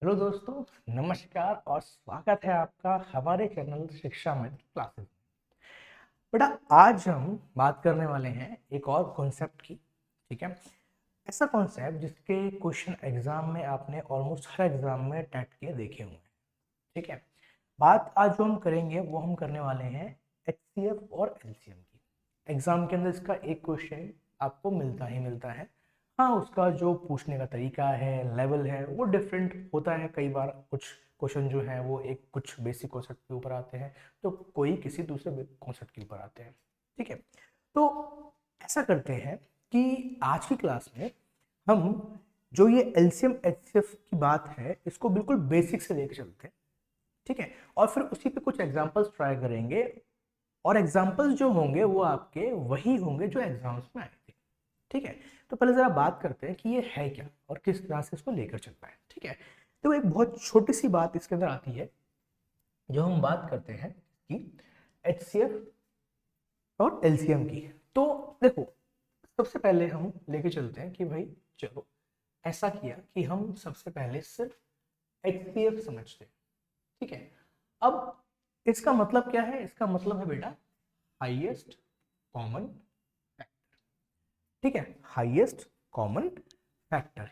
Hello दोस्तों, नमस्कार और स्वागत है आपका हमारे चैनल शिक्षा मित्र क्लासेस। बेटा, आज हम बात करने वाले हैं एक और कॉन्सेप्ट की। ठीक है, ऐसा कॉन्सेप्ट जिसके क्वेश्चन एग्जाम में आपने ऑलमोस्ट हर एग्जाम में टेट के देखे हुए हैं। ठीक है, बात आज जो हम करेंगे वो हम करने वाले हैं एचसीएफ और एलसीएम की। एग्जाम के अंदर इसका एक क्वेश्चन आपको मिलता ही मिलता है। हाँ, उसका जो पूछने का तरीका है, लेवल है, वो डिफरेंट होता है। कई बार कुछ क्वेश्चन जो है वो एक कुछ बेसिक कॉन्सेप्ट के ऊपर आते हैं, तो कोई किसी दूसरे कॉन्सेप्ट के ऊपर आते हैं। ठीक है, तो ऐसा करते हैं कि आज की क्लास में हम जो ये एलसीएम एचसीएफ की बात है इसको बिल्कुल बेसिक से लेकर चलते हैं। ठीक है, और फिर उसी पे कुछ एग्जांपल्स ट्राई करेंगे, और एग्जांपल्स जो होंगे वो आपके वही होंगे जो एग्जाम्स में आए थे। ठीक है, तो पहले जरा बात करते हैं कि ये है क्या और किस तरह से इसको लेकर चलता है। ठीक है, तो एक बहुत छोटी सी बात इसके अंदर आती है जो हम बात करते हैं कि एचसीएफ और एलसीएम की। तो देखो, सबसे पहले हम लेके चलते हैं कि भाई चलो ऐसा किया कि हम सबसे पहले सिर्फ एचसीएफ समझते हैं। ठीक है, अब इसका मतलब क्या है? इसका मतलब है बेटा हाईएस्ट कॉमन फैक्टर। ठीक है, हाईएस्ट कॉमन फैक्टर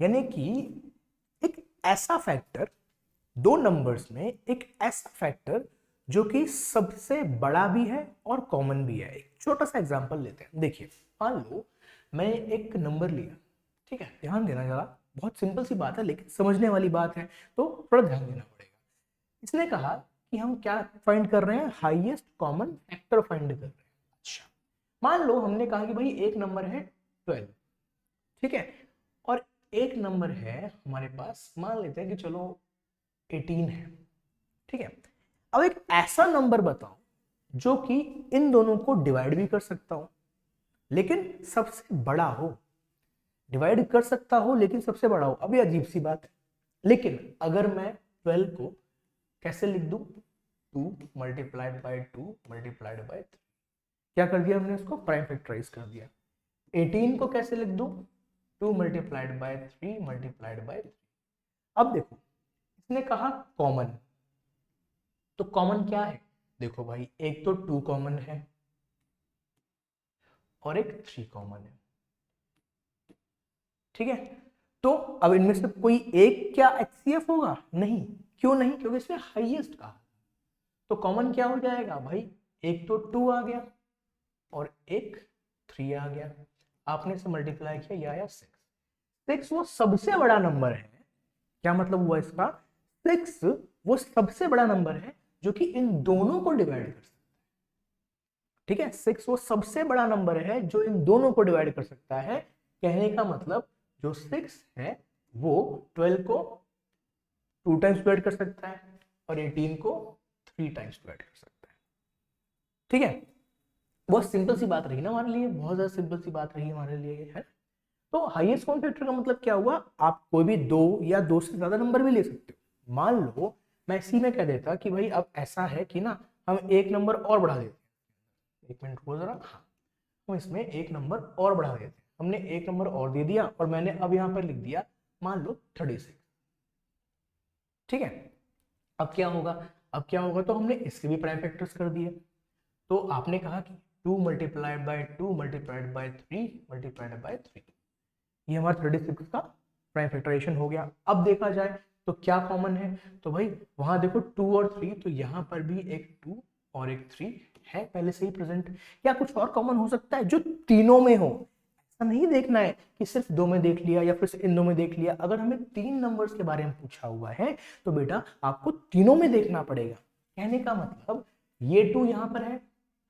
यानी कि एक ऐसा फैक्टर, दो नंबर्स में एक ऐसा फैक्टर जो कि सबसे बड़ा भी है और कॉमन भी है। एक छोटा सा एग्जांपल लेते हैं। देखिए, मान लो मैं एक नंबर लिया। ठीक है, ध्यान देना जरा, बहुत सिंपल सी बात है लेकिन समझने वाली बात है, तो थोड़ा ध्यान देना पड़ेगा। इसने कहा कि हम क्या फाइंड कर रहे हैं? हाईएस्ट कॉमन फैक्टर फाइंड कर रहे हैं। अच्छा, मान लो हमने कहा कि भाई एक नंबर है 12। ठीक है, और एक नंबर है हमारे पास, मान लेते हैं कि चलो 18 है। ठीक है, अब एक ऐसा नंबर बताओ जो कि इन दोनों को डिवाइड भी कर सकता हो लेकिन सबसे बड़ा हो। डिवाइड कर सकता हो लेकिन सबसे बड़ा हो। अभी अजीब सी बात है, लेकिन अगर मैं 12 को कैसे लिख दूं? 2 मल्टीप्लाइड बाई 2 मल्टीप्लाइड बाई 3। क्या कर दिया हमने? उसको प्राइम फैक्टराइज कर दिया। 18 को कैसे लिख दूं? 2 मल्टीप्लाइड बाई 3 मल्टीप्लाइड बाई 3। अब देखो, इसने कहा कॉमन, तो कॉमन क्या है? देखो भाई, एक तो 2 कॉमन है और एक 3 कॉमन है। ठीक है, तो अब इनमें से कोई एक क्या एचसीएफ होगा? नहीं। क्यों नहीं? क्योंकि इसने हाईएस्ट कहा। तो कॉमन क्या हो जाएगा भाई? एक तो 2 आ गया और एक 3 आ गया। आपने इसे मल्टीप्लाई किया, ये आया 6। 6 वो सबसे बड़ा नंबर है। क्या मतलब हुआ इसका? 6 वो सबसे बड़ा नंबर है जो कि इन दोनों को डिवाइड कर सकता है। ठीक है, 6 वो सबसे बड़ा नंबर है जो इन दोनों को डिवाइड कर सकता है। कहने का मतलब जो 6 है वो 12 को 2 टाइम्स डिवाइड कर सकता है और 18 को 3 टाइम्स डिवाइड कर सकता है। ठीक है, बहुत सिंपल सी बात रही ना हमारे लिए, बहुत ज्यादा सिंपल सी बात रही हमारे लिए है। तो हाईएस्ट कॉमन फैक्टर का मतलब क्या हुआ? आप कोई भी दो या दो से ज्यादा नंबर भी ले सकते हो। मान लो मैं इसी में कह देता कि भाई अब ऐसा है कि ना, हम एक नंबर और बढ़ा देते हैं। एक मिनट रुको जरा। हाँ, हम इसमें एक नंबर और बढ़ा देते हैं। हमने एक नंबर और दे दिया और मैंने अब यहाँ पर लिख दिया मान लो 36। ठीक है, अब क्या होगा? अब क्या होगा, तो हमने इसके भी प्राइम फैक्टर्स कर दिए। तो आपने कहा कि 2 multiplied by 2 multiplied by 3 multiplied by 3, ये हमारा 36 का प्राइम फैक्टराइजेशन हो गया। अब देखा जाए तो क्या कॉमन है? तो भाई वहां देखो 2 और 3, तो यहां पर भी एक 2 और एक 3 है पहले से ही प्रेजेंट। या कुछ और कॉमन हो सकता है जो तीनों में हो। ऐसा नहीं देखना है कि सिर्फ दो में देख लिया या फिर इन दो में देख लिया। अगर हमें तीन नंबर्स के बारे में पूछा हुआ है तो बेटा आपको तीनों में देखना पड़ेगा। कहने का मतलब ये 2 यहां पर है,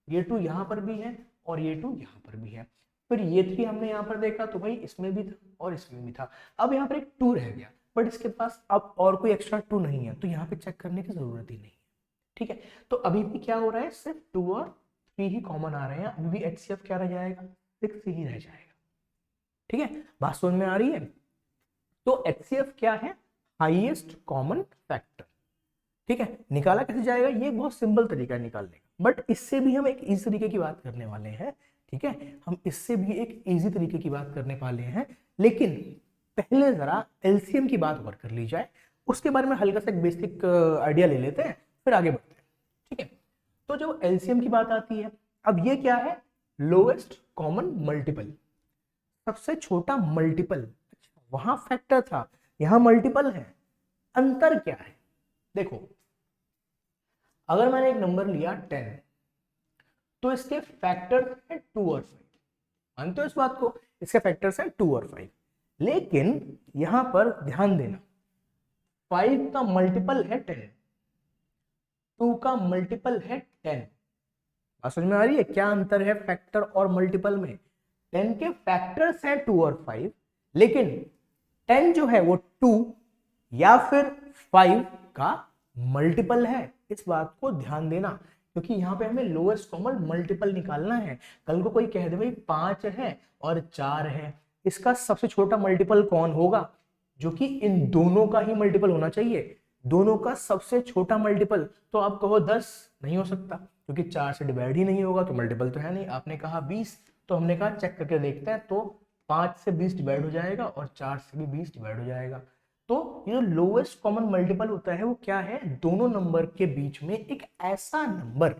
ये 2 यहां पर भी है और ये 2 यहां पर भी है। फिर ये 3 हमने यहाँ पर देखा तो भाई इसमें भी था और इसमें भी था। अब यहाँ पर एक 2 रह गया, बट इसके पास अब और कोई एक्स्ट्रा 2 नहीं है, तो यहाँ पे चेक करने की जरूरत ही नहीं है। ठीक है, तो अभी भी क्या हो रहा है? सिर्फ 2 और 3 ही कॉमन आ रहे हैं। अभी भी एचसीएफ क्या रह जाएगा? 6 ही रह जाएगा। ठीक है, बात समझ में आ रही है? तो एचसीएफ क्या है? Highest common factor. ठीक है, निकाला कैसे जाएगा? ये बहुत सिंपल तरीका है निकालने का, बट इससे भी हम एक इजी तरीके की बात करने वाले हैं। ठीक है, हम इससे भी एक इजी तरीके की बात करने वाले हैं, लेकिन पहले जरा एलसीएम की बात और कर ली जाए। उसके बारे में हल्का सा एक बेसिक आइडिया ले लेते हैं, फिर आगे बढ़ते हैं। ठीक है, तो जो एलसीएम की बात आती है, अब ये क्या है, लोएस्ट कॉमन मल्टीपल, सबसे छोटा मल्टीपल। वहां फैक्टर था, यहां मल्टीपल है, अंतर क्या है? देखो, अगर मैंने एक नंबर लिया 10, तो इसके फैक्टर है 2 और 5, मानते हो इस बात को, इसके फैक्टर्स हैं 2 और 5, लेकिन यहां पर ध्यान देना 5 का मल्टीपल है 10, 2 का मल्टीपल है 10। बात समझ में आ रही है क्या अंतर है फैक्टर और मल्टीपल में? 10 के फैक्टर्स हैं 2 और 5, लेकिन 10 जो है वो 2 या फिर 5 का मल्टीपल है। इस बात को ध्यान देना, क्योंकि यहां पे हमें लोएस्ट कॉमन मल्टीपल निकालना है। कल को कोई कह दे भाई 5 है और 4 है, इसका सबसे छोटा मल्टीपल कौन होगा? जो कि इन दोनों का ही मल्टीपल होना चाहिए, दोनों का सबसे छोटा मल्टीपल। तो आप कहो 10, नहीं हो सकता, क्योंकि 4 से डिवाइड ही नहीं होगा, तो मल्टीपल तो है नहीं। आपने कहा 20, तो हमने कहा चेक करके देखते हैं, तो 5 से 20 डिवाइड हो जाएगा और 4 से भी 20 डिवाइड हो जाएगा। तो ये जो लोएस्ट कॉमन मल्टीपल होता है वो क्या है? दोनों नंबर के बीच में एक ऐसा नंबर,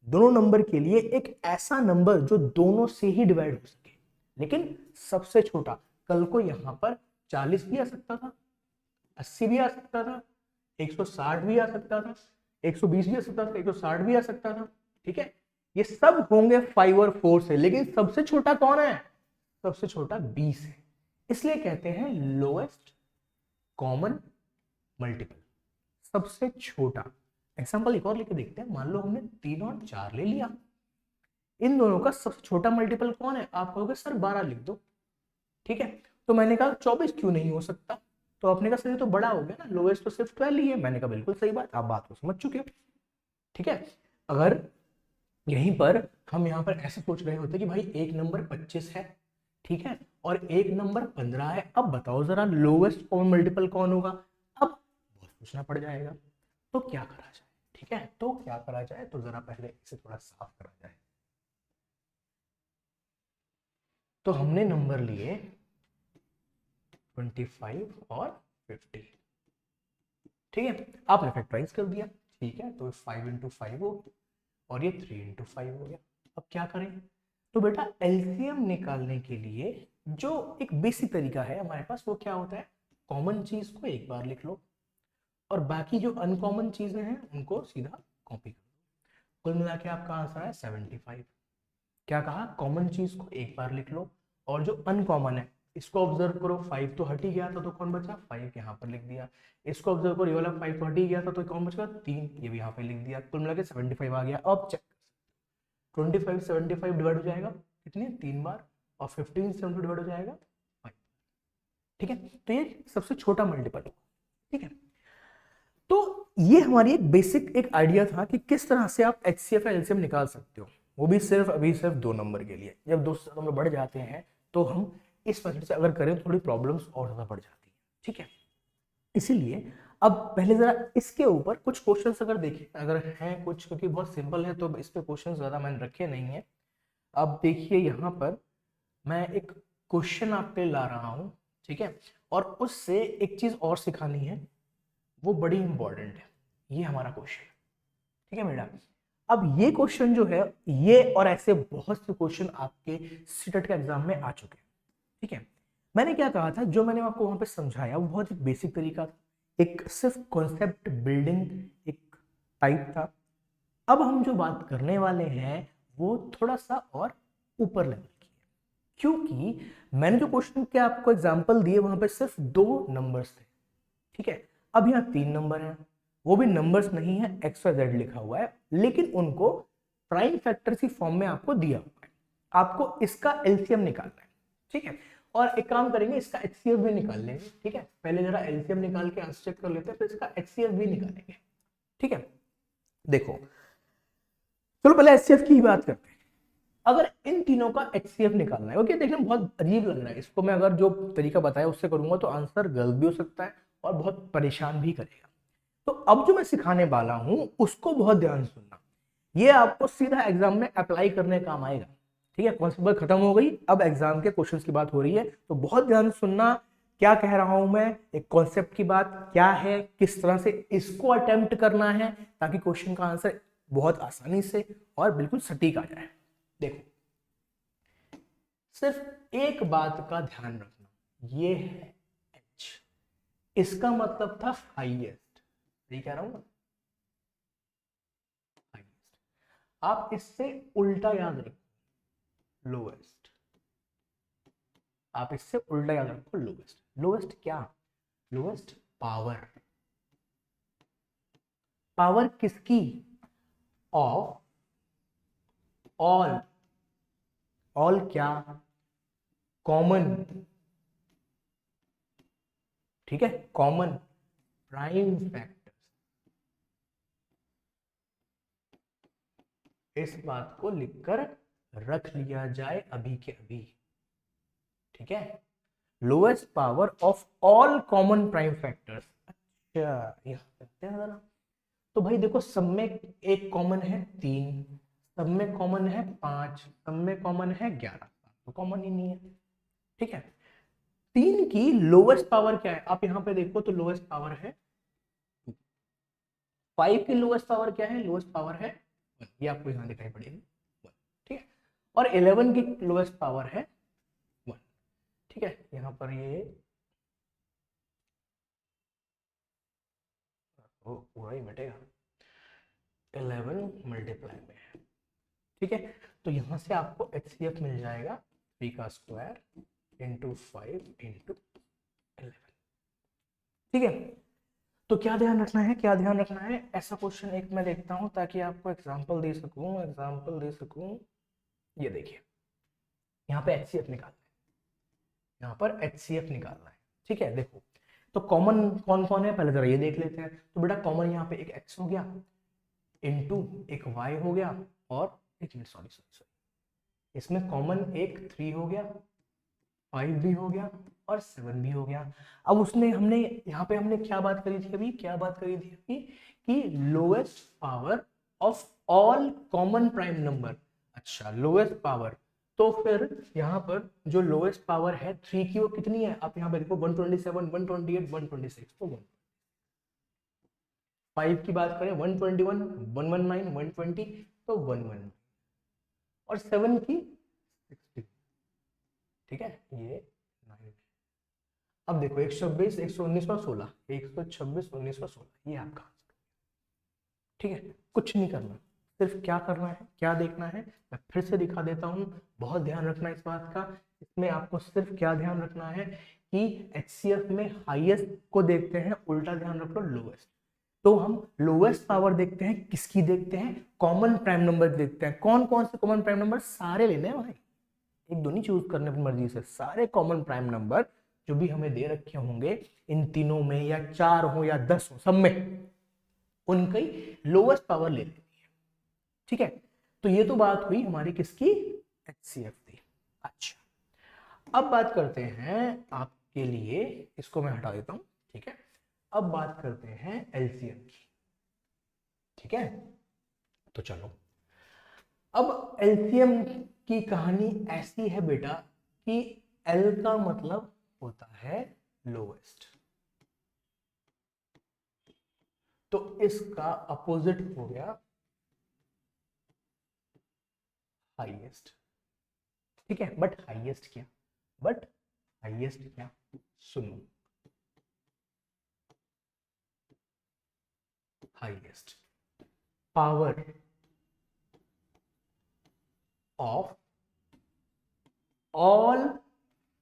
दोनों नंबर के लिए एक ऐसा नंबर जो दोनों से ही डिवाइड हो सके, लेकिन सबसे छोटा। कल को यहां पर 40 भी आ सकता था, 80 भी आ सकता था, 160 भी आ सकता था, 120 भी आ सकता था, 160 भी आ सकता था। ठीक है, ये सब होंगे 5 और 4 से, लेकिन सबसे छोटा कौन है? सबसे छोटा 20 है, इसलिए कहते हैं लोएस्ट कॉमन मल्टीपल, सबसे छोटा। एग्जांपल एक और लेके देखते हैं। मान लो हमने 3 और 4 ले लिया, इन दोनों का सबसे छोटा मल्टीपल कौन है? आप कहोगे सर 12 लिख दो। ठीक है, तो मैंने कहा 24 क्यों नहीं हो सकता? तो आपने कहा सर ये तो बड़ा हो गया ना, लोएस्ट तो सिर्फ 12 ही है। मैंने कहा बिल्कुल सही बात, आप बात को समझ चुके हो। ठीक है, अगर यहीं पर हम यहाँ पर ऐसे सोच रहे होते कि भाई एक नंबर 25 है, ठीक है, और एक नंबर 15 है, अब बताओ जरा लोएस्ट कॉमन मल्टीपल कौन होगा? अब बहुत सोचना पड़ जाएगा, तो क्या करा जाए? ठीक है, तो क्या करा जाए, तो जरा पहले इसे थोड़ा साफ करा जाए। तो हमने नंबर लिए 25 और 50, ठीक है, आपने फैक्टराइज कर दिया, ठीक है, तो 5 इंटू 5 हो गया और ये 3 इंटू 5 हो गया। अब क्या करें? तो बेटा एलसीएम निकालने के लिए जो एक बेसिक तरीका है हमारे पास, वो क्या होता है? कॉमन चीज को एक बार लिख लो और बाकी जो अनकॉमन चीजें हैं उनको सीधा कॉपी कर लो। कुल मिला के आपका आंसर है 75। क्या कहा? कॉमन चीज को एक बार लिख लो और जो अनकॉमन है इसको ऑब्जर्व करो। 5 तो हट ही गया था, तो कौन बचा? 5 यहाँ पर लिख दिया। इसको ऑब्जर्व करो, ये वाला 5 तो हट ही गया था, तो कौन बचा? 3, ये भी यहाँ पे लिख दिया। कुल मिला के 75 आ गया। अब चेक, 25 75 डिवाइड हो जाएगा कितने? 3 बार, और 15 से डिवाइड हो जाएगा 5। ठीक है, तो ये सबसे छोटा मल्टीपल होगा। ठीक है, तो ये हमारी एक बेसिक एक आइडिया था कि किस तरह से आप एचसीएफ या एलसीएम निकाल सकते हो, वो भी सिर्फ अभी सिर्फ 2 नंबर के लिए। जब 2 नंबर बढ़ जाते हैं तो हम इस मेथड से अगर करें तो थोड़ी प्रॉब्लम्स और ज्यादा बढ़ जाती है। ठीक है, इसीलिए अब पहले जरा इसके ऊपर कुछ क्वेश्चंस अगर देखें, अगर हैं कुछ, क्योंकि बहुत सिंपल है तो इस पे क्वेश्चंस ज्यादा मैंने रखे नहीं है। अब देखिए यहाँ पर मैं एक क्वेश्चन आपके ला रहा हूँ, ठीक है, और उससे एक चीज और सिखानी है, वो बड़ी इंपॉर्टेंट है। ये हमारा क्वेश्चन, ठीक है बेटा। अब ये क्वेश्चन जो है, ये और ऐसे बहुत से क्वेश्चन आपके सीटेट के एग्जाम में आ चुके हैं। ठीक है, मैंने क्या कहा था, जो मैंने आपको वहां पे समझाया वो बहुत एक बेसिक तरीका था, एक सिर्फ कॉन्सेप्ट बिल्डिंग एक टाइप था। अब हम जो बात करने वाले हैं वो थोड़ा सा और ऊपर लेवल की है, क्योंकि मैंने जो क्वेश्चन के आपको एग्जांपल दिए वहां पे सिर्फ 2 नंबर्स थे। ठीक है, अब यहाँ 3 नंबर हैं, वो भी नंबर्स नहीं है, एक्स वाई जेड लिखा हुआ है, लेकिन उनको प्राइम फैक्टर की फॉर्म में आपको दिया हुआ है। आपको इसका एलसीएम निकालना है। ठीक है, और एक काम करेंगे, इसका एचसीएफ भी निकाल लेंगे। ठीक है, पहले जरा एलसीएम निकाल के आंसर चेक कर लेते हैं, फिर इसका एचसीएफ भी निकालेंगे। ठीक है, देखो चलो पहले एचसीएफ की ही बात करते हैं। अगर इन तीनों का एचसीएफ निकालना है, ओके, देखने में बहुत अजीब लग रहा है, इसको मैं अगर जो तरीका बताया उससे करूंगा तो आंसर गलत भी हो सकता है और बहुत परेशान भी करेगा। तो अब जो मैं सिखाने वाला हूं उसको बहुत ध्यान से सुनना, ये आपको सीधा एग्जाम में अप्लाई करने काम आएगा। ठीक है, कॉन्सेप्ट खत्म हो गई, अब एग्जाम के क्वेश्चंस की बात हो रही है, तो बहुत ध्यान से सुनना। क्या कह रहा हूं मैं, एक कॉन्सेप्ट की बात क्या है, किस तरह से इसको अटेम्प्ट करना है ताकि क्वेश्चन का आंसर बहुत आसानी से और बिल्कुल सटीक आ जाए। देखो सिर्फ एक बात का ध्यान रखना, ये है एच, इसका मतलब था हाईएस्ट, सही कह रहा हूं ना, हाईएस्ट। आप इससे उल्टा याद रखो, लोएस्ट। आप इससे उल्टा याद रखो, लोएस्ट। लोएस्ट क्या, लोएस्ट पावर। पावर किसकी, ऑफ ऑल। ऑल क्या, कॉमन, ठीक है, कॉमन प्राइम फैक्टर्स। इस बात को लिखकर रख लिया जाए अभी के अभी, ठीक है। Lowest power of all common prime factors. अच्छा यहां करते हैं जरा। तो भाई देखो, सब में एक कॉमन है 3, सब में कॉमन है 5, सब में कॉमन है 11, तो कॉमन ही नहीं है, ठीक है। 3 की लोएस्ट पावर क्या है, आप यहां पे देखो तो लोएस्ट पावर है 2। 5 की लोएस्ट पावर क्या है, लोएस्ट पावर है 1, ये आपको यहां दिखाई पड़ेगी 1, ठीक है। और 11 की लोएस्ट पावर है 1, ठीक है। यहां पर ये पूरा ही मिटेगा, 11 मल्टीप्लाई में है, ठीक है। तो यहां से आपको HCF मिल जाएगा 3 का स्क्वायर इंटू 5 इंटू 11, ठीक है। तो क्या ध्यान रखना है, क्या ध्यान रखना है, ऐसा क्वेश्चन एक मैं देखता हूं ताकि आपको एग्जांपल दे सकूं, एग्जांपल दे सकूं। ये देखिए, यहाँ पे HCF निकालना है, यहाँ पर HCF निकालना है, ठीक है। देखो तो कॉमन कौन कौन है पहले जरा ये देख लेते हैं। तो बेटा कॉमन यहाँ पे एक x हो गया, इंटू एक y हो गया, और एक मिनट सॉरी सॉरी सॉरी, इसमें कॉमन एक 3 हो गया, 5 भी हो गया, और 7 भी हो गया। अब उसने हमने यहाँ पे हमने क्या बात करी थी अभी, क्या बात करी थी अभी, कि lowest power of all common prime number. अच्छा लोएस्ट पावर, तो फिर यहाँ पर जो लोएस्ट पावर है 3 की वो कितनी है, आप यहाँ पे देखो 127, 128, 126, तो 1। 5 की बात करें 121, 119, 120, तो 119, और 7 की 60, ठीक है, ये 9। अब देखो 126, 119 और 16, 126, 19 और 16, ये आपका आंसर, ठीक है। कुछ नहीं करना, सिर्फ क्या करना है, क्या देखना है, मैं फिर से दिखा देता हूं, बहुत ध्यान रखना इस बात का। इसमें आपको सिर्फ क्या ध्यान रखना है कि HCF में हाईएस्ट को देखते हैं, उल्टा ध्यान रख लो लोएस्ट। तो हम लोएस्ट पावर देखते हैं, किसकी देखते हैं, कॉमन प्राइम नंबर देखते हैं। कौन कौन से कॉमन प्राइम नंबर, सारे लेने हैं भाई, एक दो नहीं चूज करने अपनी मर्जी से, सारे कॉमन प्राइम नंबर जो भी हमें दे रखे होंगे इन तीनों में, या 4 हो या 10 हो, सब में उनकी लोएस्ट पावर ले लेनी है, ठीक है। तो ये तो बात हुई हमारी किसकी, HCF की। अच्छा अब बात करते हैं आपके लिए, इसको मैं हटा देता हूं, ठीक है। अब बात करते हैं LCM की, ठीक है। तो चलो, अब LCM की कहानी ऐसी है बेटा कि L का मतलब होता है लोएस्ट, तो इसका अपोजिट हो गया हाईएस्ट, ठीक है। बट हाईएस्ट क्या, बट हाईएस्ट क्या, सुनो, highest power of all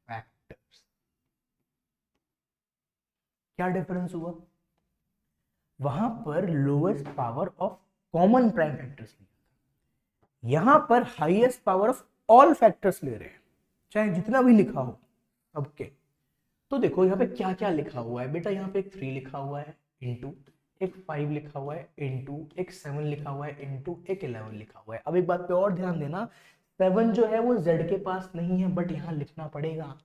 factors. क्या डिफरेंस हुआ, वहां पर lowest power of common prime factors लिया, यहां पर highest power of all factors ले रहे हैं, चाहे जितना भी लिखा हो सबके। तो देखो यहाँ पे क्या क्या लिखा हुआ है बेटा, यहाँ पे एक 3 लिखा हुआ है इंटू, एक 5 लिखा हुआ है इंटू, एक 7 लिखा हुआ है इंटू, एक 11 लिखा हुआ है। अब एक बात पे और ध्यान देना, 7 जो है वो Z के पास नहीं है, बट यहाँ लिखना पड़ेगा,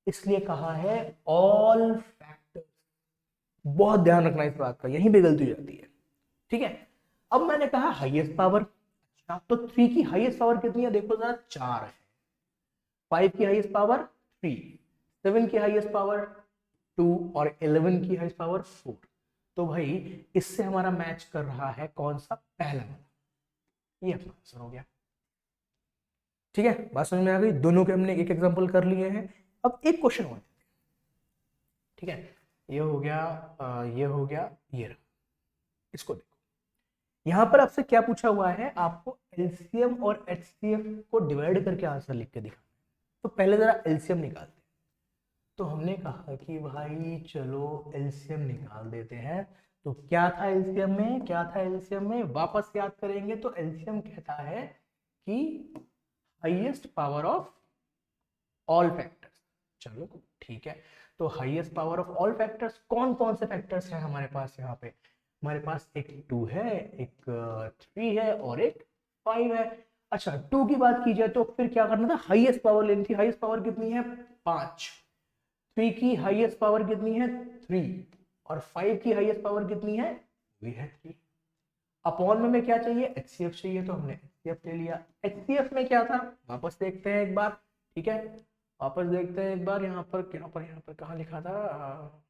इसलिए कहा है ऑल फैक्टर्स। बहुत ध्यान रखना इस बात का, यहीं पे गलती हो जाती है, ठीक है। अब मैंने कहा हाईएस्ट पावर, अच्छा तो 3 की हाईएस्ट पावर कितनी है, देखो जरा 4 है, 5 की हाईएस्ट पावर 3, 7 की हाईएस्ट पावर 2 और 11 की हाईएस्ट पावर 4। तो भाई इससे हमारा मैच कर रहा है कौन सा, पहला वाला। ये अपना आंसर हो गया। ठीक है, बात समझ में आ गई। दोनों के हमने एक एग्जांपल कर लिए हैं। अब एक क्वेश्चन और, ठीक है, ये हो गया, ये हो गया, ये रहा। इसको देखो, यहां पर आपसे क्या पूछा हुआ है, आपको एलसीएम और एचसीएफ को डिवाइड करके आंसर लिख के दिखा। तो पहले जरा एलसीएम निकालते हैं। तो हमने कहा कि भाई चलो एलसीएम निकाल देते हैं। तो क्या था एलसीएम में, क्या था एलसीएम में, वापस याद करेंगे तो एलसीएम कहता है कि highest power of all factors. चलो ठीक है, तो highest power of all factors कौन कौन से फैक्टर्स हैं हमारे पास यहाँ पे? हमारे पास एक 2 है, एक 3 है और एक 5 है। अच्छा, 2 की बात की जाए तो फिर क्या करना था, हाईएस्ट पावर लेनी थी। हाईएस्ट पावर कितनी है, 5। 3 की हाईएस्ट पावर कितनी है, 3। और 5 की हाईएस्ट पावर कितनी है, वो है 3। अपॉन में क्या चाहिए, एचसीएफ चाहिए, तो हमने एचसीएफ ले लिया। एचसीएफ में क्या था, वापस देखते हैं एक बार, ठीक है, वापस देखते हैं एक बार। यहाँ पर कहाँ लिखा था,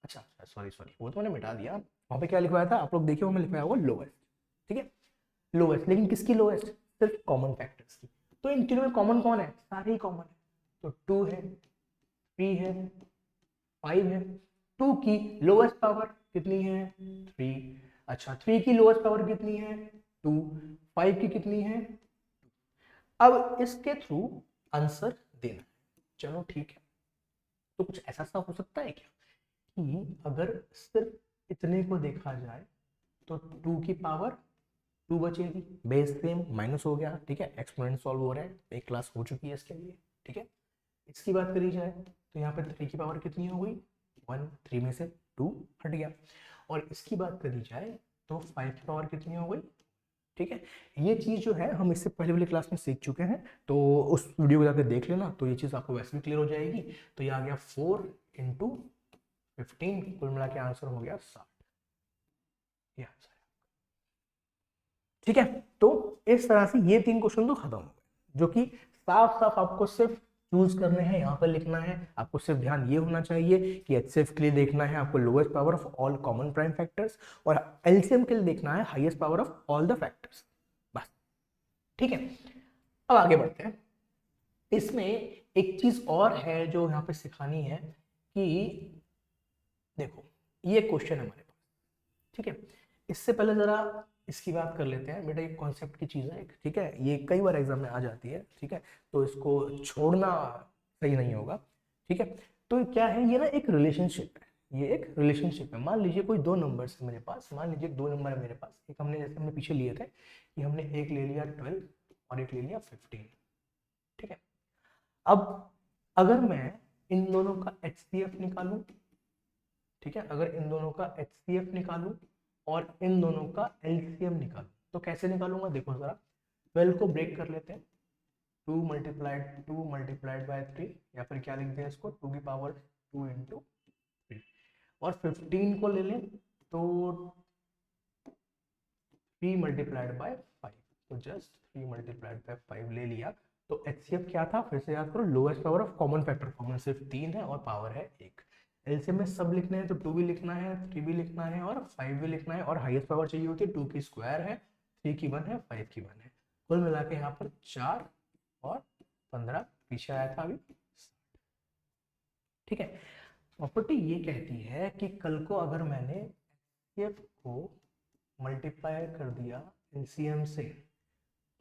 अच्छा सॉरी सॉरी, वो तो मैंने मिटा दिया। वहां पे क्या लिखवाया था, आप लोग देखिए, वो मैं लिखवाया हुआ लोएस्ट। ठीक है, लोएस्ट, लेकिन किसकी लोएस्ट, सिर्फ कॉमन फैक्टर्स की। तो इन तीनों में कॉमन कौन है, सारे ही कॉमन है। तो 2 है, 3 है, 5 है। 2 की लोएस्ट पावर कितनी है, 3। अच्छा, 3 की लोएस्ट पावर कितनी है, 2। 5 की कितनी है। अब इसके थ्रू आंसर देना। चलो ठीक है, तो कुछ ऐसा सा हो सकता है क्या कि अगर सिर्फ इतने को देखा जाए तो 2 की पावर 2 बचेगी, बेस सेम माइनस हो गया। ठीक है, एक्सपोनेंट सॉल्व हो रहा है, एक क्लास हो चुकी है इसके लिए। ठीक है, इसकी बात करी जाए तो यहाँ पे 3 की पावर कितनी हो गई, 1। 3 में से 2 हट गया। और इसकी बात करी जाए तो 5 की पावर कितनी हो गई। ठीक है, ये चीज़ जो है हम इससे पहले वाली क्लास में सीख चुके हैं, तो उस वीडियो को जाकर देख लेना, तो ये चीज़ आपको वैसे भी क्लियर हो जाएगी। तो ये आ गया 4 इंटू 15, कुल मिला के आंसर हो गया 60। ये आंसर है। ठीक है, तो इस तरह से ये 3 क्वेश्चन तो खत्म हो गए, जो कि साफ साफ आपको सिर्फ चूज करने हैं, यहाँ पर लिखना है। आपको सिर्फ ध्यान ये होना चाहिए कि एचसीएफ के लिए देखना है आपको lowest power of all common prime factors, और एलसीएम के लिए देखना है highest power of all the factors, बस। ठीक है, अब आगे बढ़ते हैं। इसमें एक चीज और है जो यहाँ पे सिखानी है कि देखो, ये क्वेश्चन है हमारे पास। ठीक है, इससे पहले जरा इसकी बात कर लेते हैं बेटा। एक कॉन्सेप्ट की चीज़ है, ठीक है, ये कई बार एग्जाम में आ जाती है। ठीक है, तो इसको छोड़ना सही नहीं होगा। ठीक है, तो क्या है ये ना, एक रिलेशनशिप है। ये एक रिलेशनशिप है। मान लीजिए कोई 2 नंबर्स है मेरे पास, मान लीजिए 2 नंबर है मेरे पास। एक हमने, जैसे हमने पीछे लिए थे कि हमने एक ले लिया 12 और एक ले लिया 15। ठीक है, अब अगर मैं इन दोनों का एचसीएफ निकालूं, ठीक है, अगर इन दोनों का एचसीएफ निकालूं और इन दोनों का एलसीएम निकालूं, तो कैसे निकालूंगा, देखो जरा। 12 को ब्रेक कर लेते हैं, 2 मल्टीप्लाइड बाय 3, या फिर क्या लिखते हैं इसको, 2 की पावर 2 इंटू 3। और 15 को ले लें तो 3 मल्टीप्लाइड बाय 5, तो जस्ट 3 मल्टीप्लाइड बाय 5 ले लिया। तो एचसीएफ क्या था, फिर से याद करो, lowest power of common factor. Common सिर्फ 3 है और पावर है 1। एलसीएम में सब लिखने हैं तो 2 भी लिखना है, 3 भी लिखना है और 5 भी लिखना है। और हाईएस्ट पावर चाहिए होती है, 2 की स्क्वायर है, 3 की 1 है, 5 की 1 है। कुल मिला के यहाँ पर 4 और 15 पीछे आया था अभी। ठीक है, प्रॉपर्टी ये कहती है कि कल को अगर मैंने एचसीएफ को मल्टीप्लाई कर दिया एलसीएम से,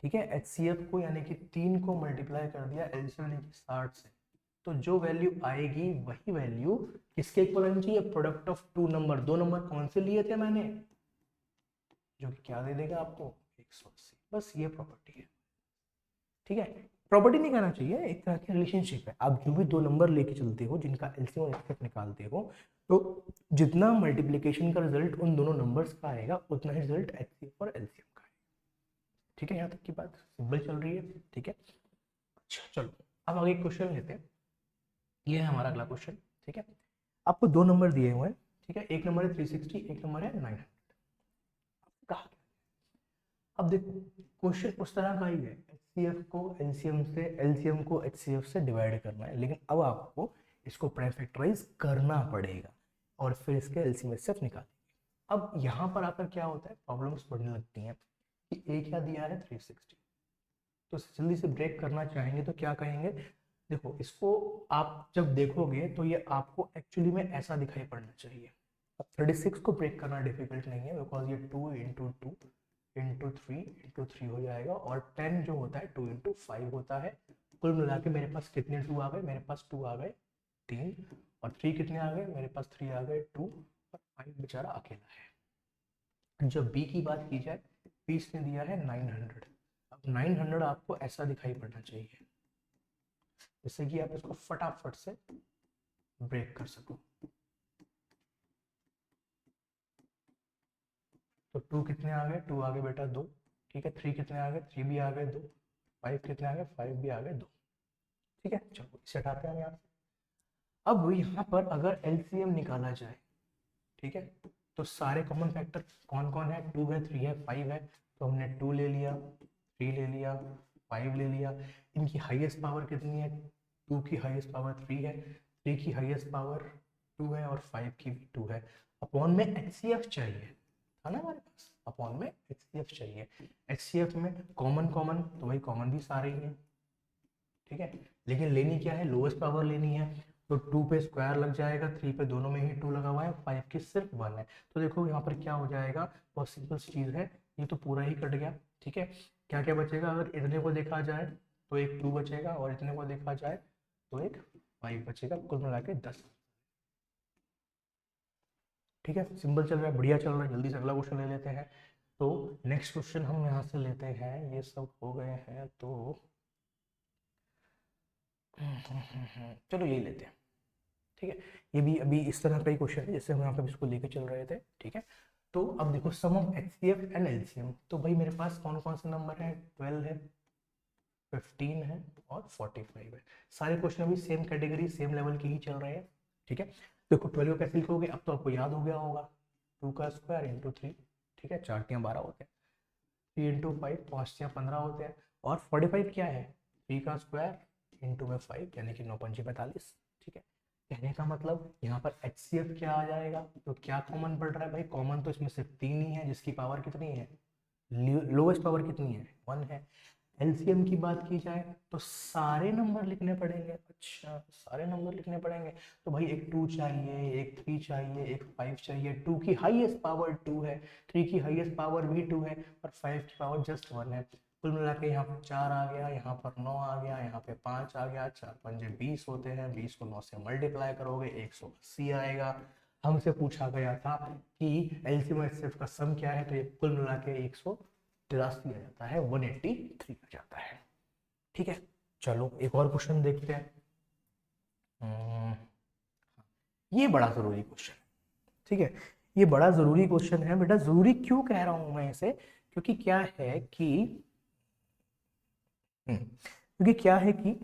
ठीक है, एचसीएफ को यानी कि 3 को मल्टीप्लाई कर दिया एलसीएम यानी कि 60 से, तो जो वैल्यू आएगी वही वैल्यू किसके इक्वल होनी चाहिए, प्रोडक्ट ऑफ 2 नंबर। 2 नंबर कौन से लिए थे मैंने, जो कि क्या दे देगा आपको, 180। बस ये प्रॉपर्टी है। ठीक है, प्रॉपर्टी नहीं कहना चाहिए, एक तरह की रिलेशनशिप है। आप जो भी 2 नंबर लेके चलते हो जिनका एलसीएम और एचसीएफ निकालते हो, तो जितना मल्टीप्लीकेशन का रिजल्ट उन दोनों नंबर्स का आएगा उतना ही रिजल्ट एचसीएफ और एलसीएम का आएगा। ठीक है, यहाँ तक की बात सिंपल चल रही है। ठीक है, अच्छा चलो अब आगे क्वेश्चन लेते हैं। ये है हमारा अगला क्वेश्चन। ठीक है, आपको 2 नंबर दिए हुए हैं। ठीक है, एक नंबर है 360, एक नंबर है 900। कहा, अब देखो क्वेश्चन उस तरह का ही है, HCF को LCM को HCF से डिवाइड करना है, लेकिन अब आपको इसको प्राइम फैक्टराइज करना पड़ेगा और फिर इसके LCM HCF निकालेंगे। अब यहाँ पर आकर क्या होता है, प्रॉब्लम्स बढ़ने लगती हैं कि a क्या दिया है 360, तो जल्दी से ब्रेक करना चाहेंगे तो क्या कहेंगे, देखो इसको आप जब देखोगे तो ये आपको एक्चुअली में ऐसा दिखाई पड़ना चाहिए। अब 36 को ब्रेक करना डिफिकल्ट नहीं है, बिकॉज ये 2 इंटू 2 इंटू 3 इंटू 3 हो जाएगा, और 10 जो होता है 2 इंटू 5 होता है। कुल मिला के मेरे पास कितने 2 आ गए, मेरे पास 2 आ गए 3, और 3 कितने आ गए, मेरे पास 3 आ गए 2, और 5 बेचारा अकेला है। जब b की बात की जाए, b इसने दिया है 900। अब 900 आपको ऐसा दिखाई पड़ना चाहिए जिससे कि आप इसको फटाफट से ब्रेक कर सको। तो 2 कितने आ गए, 2 आ गए बेटा 2, ठीक है। 3 कितने आ गए, 3 भी आ गए 2, 5 कितने आ गए, 5 भी आ गए 2, ठीक है। चलो इसे हटाते हैं हम यहाँ से। अब यहाँ पर अगर LCM निकाला जाए, ठीक है, तो सारे कॉमन फैक्टर कौन कौन है, 2 है, 3 है, 5 है, तो हमने 2 ले लिया, 3 ले लिया, 5 ले लिया। इनकी हाईएस्ट पावर कितनी है, 2 की हाईएस्ट पावर 3 है, 3 की हाईएस्ट पावर 2 है, और 5 की भी 2 है। अपॉन में HCF चाहिए था ना हमारे पास, अपॉन में HCF चाहिए। HCF में कॉमन कॉमन, तो भाई कॉमन भी सारे ही हैं, ठीक है, लेकिन लेनी क्या है, लोएस्ट पावर लेनी है। तो 2 पे स्क्वायर लग जाएगा, 3 पे दोनों में ही 2 लगा हुआ है, 5 की सिर्फ 1 है। तो देखो यहाँ पर क्या हो जाएगा, बहुत सिंपल चीज़ है, ये तो पूरा ही कट गया, ठीक है। क्या क्या बचेगा, अगर इतने को देखा जाए तो एक 2 बचेगा, और इतने को देखा जाए तो एक 5 बचेगा, कुल मिला के 10। ठीक है, सिंपल चल रहा है, बढ़िया चल रहा है। जल्दी से अगला क्वेश्चन ले लेते हैं। तो नेक्स्ट क्वेश्चन हम यहाँ से लेते हैं, ये सब हो गए हैं तो चलो यही लेते हैं, ठीक है। ये भी अभी इस तरह का ही क्वेश्चन है जैसे हम यहाँ पे इसको लेके चल रहे थे, ठीक है। तो अब देखो सम ऑफ HCF एंड LCM, तो भाई मेरे पास कौन कौन से नंबर है, 12 है, 15 है और 45 है। सारे क्वेश्चन अभी सेम कैटेगरी सेम लेवल के ही चल रहे हैं, ठीक है। देखो 12 को कैसे लिखोगे, अब तो आपको याद हो गया होगा, 2 का स्क्वायर इंटू 3, ठीक है, 4 तियाँ 12 होते हैं, 3 इंटू 5 5 तियाँ 15 होते हैं, और 45 क्या है, 3 का स्क्वायर इंटू में 5 यानी कि 9 पंजे 45, ठीक है। कहने का मतलब यहाँ पर HCF क्या आ जाएगा, तो क्या कॉमन पड़ रहा है भाई, कॉमन तो इसमें सिर्फ 3 ही है, जिसकी पावर कितनी है, लोएस्ट पावर कितनी है, 1 है। LCM की बात की जाए तो सारे नंबर लिखने पड़ेंगे, अच्छा सारे नंबर लिखने पड़ेंगे, तो भाई एक 2 चाहिए, एक 3 चाहिए, एक 5 चाहिए। 2 की हाईएस्ट पावर 2 है, 3 की हाईएस्ट पावर भी 2 है, और 5 की पावर जस्ट 1 है। कुल मिला के यहाँ पर 4 आ गया, यहाँ पर 9 आ गया, यहाँ पे 5 आ गया, 4 पंजे 20 होते हैं, 20 को 9 से मल्टीप्लाई करोगे 180 आएगा। हमसे पूछा गया था कि LCM और HCF का सम क्या है, तो ये कुल मिला के 183 आ जाता है, 183 आ जाता है, ठीक है। चलो एक और क्वेश्चन देखते हैं। ये बड़ा जरूरी क्वेश्चन, ठीक है, ये बड़ा जरूरी क्वेश्चन है बेटा। जरूरी क्यों कह रहा हूं मैं इसे, क्योंकि क्या है कि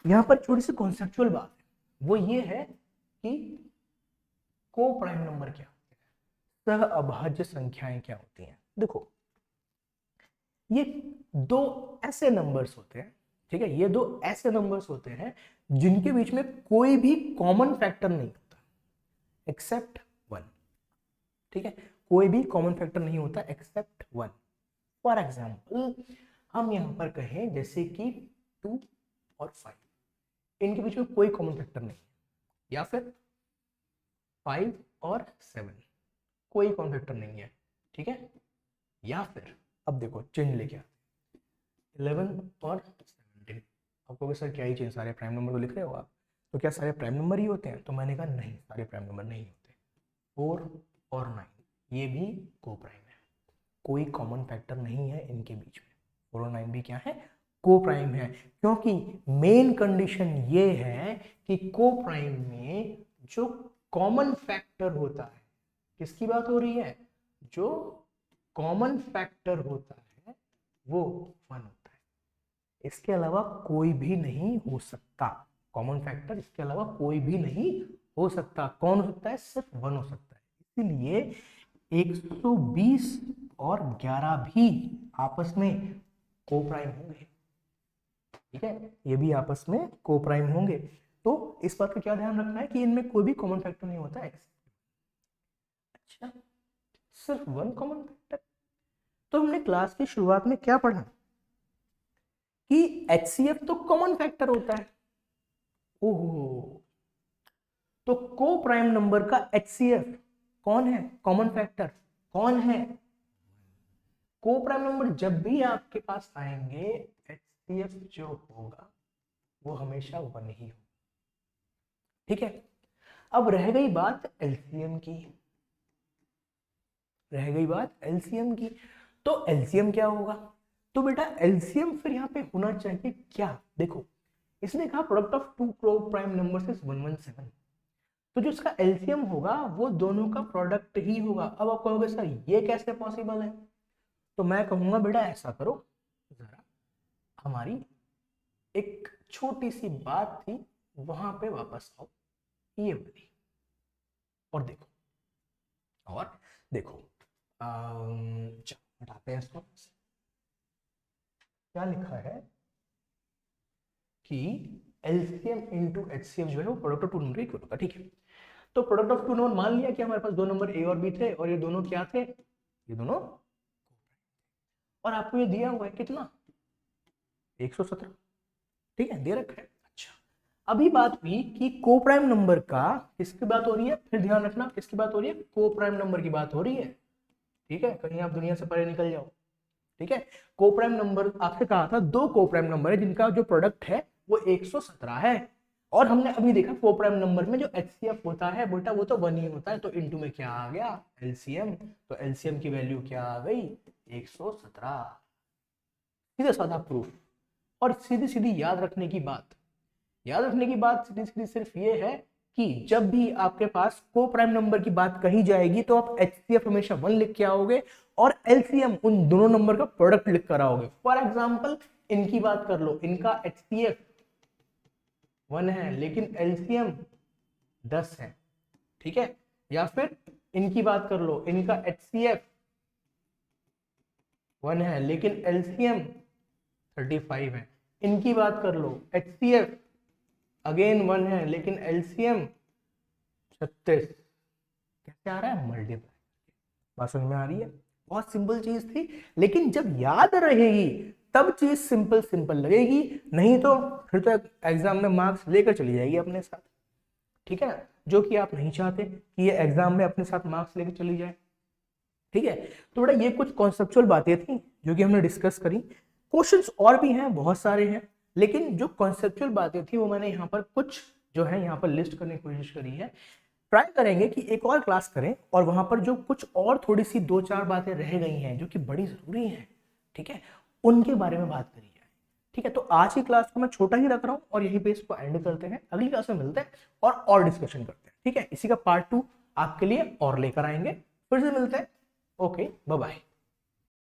यहाँ पर थोड़ी सी कॉन्सेप्चुअल बात है, वो ये है कि को प्राइम नंबर क्या होते हैं, सह अभाज्य संख्याएं क्या होती हैं। देखो ये दो ऐसे नंबर्स होते हैं, ठीक है, ये दो ऐसे नंबर्स होते हैं जिनके बीच में कोई भी कॉमन फैक्टर नहीं होता एक्सेप्ट 1, ठीक है, कोई भी कॉमन फैक्टर नहीं होता एक्सेप्ट 1। फॉर एग्जाम्पल हम यहां पर कहें जैसे कि 2 और 5, इनके बीच में कोई कॉमन फैक्टर नहीं है, या फिर 5 और 7 कोई कॉमन फैक्टर नहीं है, ठीक है। या फिर अब देखो चेंज लेके आते 11 और 17। आपको सर क्या ही चेंज, सारे प्राइम नंबर तो लिख रहे हो आप, तो क्या सारे प्राइम नंबर ही होते हैं, तो मैंने कहा नहीं, सारे प्राइम नंबर नहीं होते। 4 और 9 ये भी को प्राइम है, कोई कॉमन फैक्टर नहीं है इनके बीच में। 4 और 9 भी क्या है, को प्राइम है, क्योंकि मेन कंडीशन ये है कि को प्राइम में जो कॉमन फैक्टर होता है, किसकी बात हो रही है, जो कॉमन फैक्टर होता है वो 1 होता है, इसके अलावा कोई भी नहीं हो सकता। कॉमन फैक्टर इसके अलावा कोई भी नहीं हो सकता। कौन हो सकता है, सिर्फ 1 हो सकता है। इसीलिए 120 और 11 भी आपस में को प्राइम होंगे, ठीक है, ये भी आपस में को प्राइम होंगे। तो इस बात का क्या ध्यान रखना है कि इनमें कोई भी कॉमन फैक्टर नहीं होता है। अच्छा, सिर्फ वन कॉमन फैक्टर। तो हमने क्लास की शुरुआत में क्या पढ़ा कि HCF तो कॉमन फैक्टर होता है। ओहो, तो को प्राइम नंबर का HCF कौन है, कॉमन फैक्टर कौन है? को प्राइम नंबर जब भी आपके पास आएंगे HCF जो होगा वो हमेशा 1 ही होगा, ठीक है। अब रह गई बात LCM की, रह गई बात LCM की। तो LCM क्या होगा? तो बेटा LCM फिर यहाँ पे होना चाहिए क्या, देखो इसने कहा प्रोडक्ट ऑफ टू को प्राइम नंबर्स इज 117, तो जो इसका LCM होगा वो दोनों का प्रोडक्ट ही होगा। अब आप कहोगे सर ये कैसे पॉसिबल है, तो मैं कहूंगा बेटा ऐसा करो, जरा हमारी एक छोटी सी बात थी वहां पे वापस आओ, ये वाली, और देखो, और देखो चलो हटाते हैं इसको। क्या लिखा है कि LCM इंटू HCF जो है वो product of two number equal होगा, ठीक है। तो प्रोडक्ट ऑफ टू नंबर मान लिया कि हमारे पास दो नंबर A और B थे और ये दोनों क्या थे, ये दोनों, और आपको ये दिया हुआ है कितना 117, ठीक है, दे रखा है। अच्छा, अभी बात हुई कि को प्राइम नंबर का किसकी बात हो रही है, फिर ध्यान रखना किसकी बात हो रही है, को प्राइम नंबर की बात हो रही है, ठीक है, कहीं आप दुनिया से परे निकल जाओ, ठीक है। को प्राइम नंबर आपसे कहा था दो को प्राइम नंबर है जिनका जो प्रोडक्ट है वो 117 है, और हमने अभी देखा को प्राइम नंबर में जो HCF होता है बेटा वो तो 1 ही होता है, तो इनटू में क्या आ गया LCM, तो LCM की वैल्यू क्या आ गई 117, सीधा साधा प्रूफ। और सीधी सीधी याद रखने की बात, याद रखने की बात सीधी सीधी सिर्फ ये है कि जब भी आपके पास को प्राइम नंबर की बात कही जाएगी तो आप HCF हमेशा 1 लिख के आओगे और LCM उन दोनों नंबर का प्रोडक्ट लिख कर आओगे। फॉर एग्जांपल इनकी बात कर लो, इनका HCF 1 है लेकिन LCM 10 है, ठीक है, या फिर इनकी बात कर लो, इनका HCF 1 है लेकिन LCM 35 है, इनकी बात कर लो HCF अगेन 1 है लेकिन LCM 36, कैसे आ रहा है मल्टीप्लाई, बात समझ में आ रही है? बहुत सिंपल चीज थी, लेकिन जब याद रहेगी तब चीज सिंपल सिंपल लगेगी, नहीं तो फिर तो एग्जाम में मार्क्स लेकर चली जाएगी अपने साथ, ठीक है ना, जो कि आप नहीं चाहते कि ये एग्जाम में अपने साथ मार्क्स लेकर चली जाए, ठीक है। तो बेटा ये कुछ कॉन्सेप्चुअल बातें थी जो कि हमने डिस्कस करी, क्वेश्चंस और भी हैं बहुत सारे हैं, लेकिन जो कॉन्सेप्चुअल बातें थी वो मैंने यहाँ पर कुछ जो है यहाँ पर लिस्ट करने की कोशिश करी है। ट्राई करेंगे कि एक और क्लास करें और वहां पर जो कुछ और थोड़ी सी 2-4 बातें रह गई हैं जो कि बड़ी जरूरी हैं, ठीक है, उनके बारे में बात करी जाए, ठीक है। तो आज की क्लास को मैं छोटा ही रख रहा हूँ और यहीं पे इसको एंड करते हैं, अगली क्लास में मिलते हैं और डिस्कशन करते हैं, ठीक है। इसी का पार्ट 2 आपके लिए और लेकर आएंगे, फिर से मिलते हैं, ओके बाय बाय।